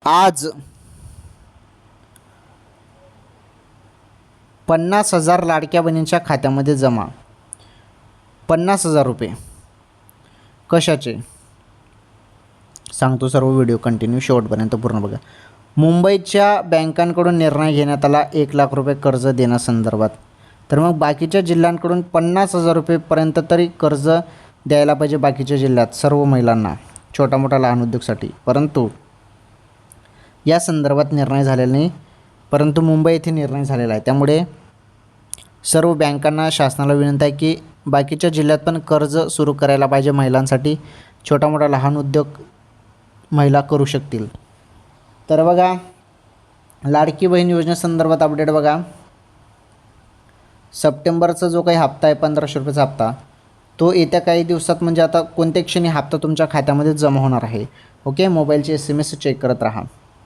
आज 50,000 लाडक्या बहिणींच्या खात्यामध्ये जमा. 50,000 रुपये कशाचे सांगतो. सर्व व्हिडिओ कंटिन्यू शेवटपर्यंत पूर्ण बघा. मुंबईच्या बँकांकडून निर्णय घेण्यात आला 1,00,000 रुपये कर्ज देण्यासंदर्भात. तर मग बाकीच्या जिल्ह्यांकडून 50,000 रुपयेपर्यंत तरी कर्ज द्यायला पाहिजे बाकीच्या जिल्ह्यात सर्व महिलांना, छोटा मोठा लहान उद्योगसाठी. परंतु या संदर्भात निर्णय झालेला नाही. परंतु मुंबई येथे निर्णय झालेला आहे. त्यामुळे सर्व बँकांना शासनाला विनंती आहे की बाकीच्या जिल्ह्यात पण कर्ज सुरू करायला पाहिजे महिलांसाठी. छोटा मोठा लहान उद्योग महिला करू शकतील. तर बघा, लाडकी बहीण योजनेसंदर्भात अपडेट बघा. सप्टेंबरचा जो काही हप्ता आहे 1,500 रुपयाचा हप्ता, तो येत्या काही दिवसात म्हणजे आता कोणत्या क्षणी हप्ता तुमच्या खात्यामध्ये जमा होणार आहे. ओके, मोबाईलचे SMS चेक करत राहा.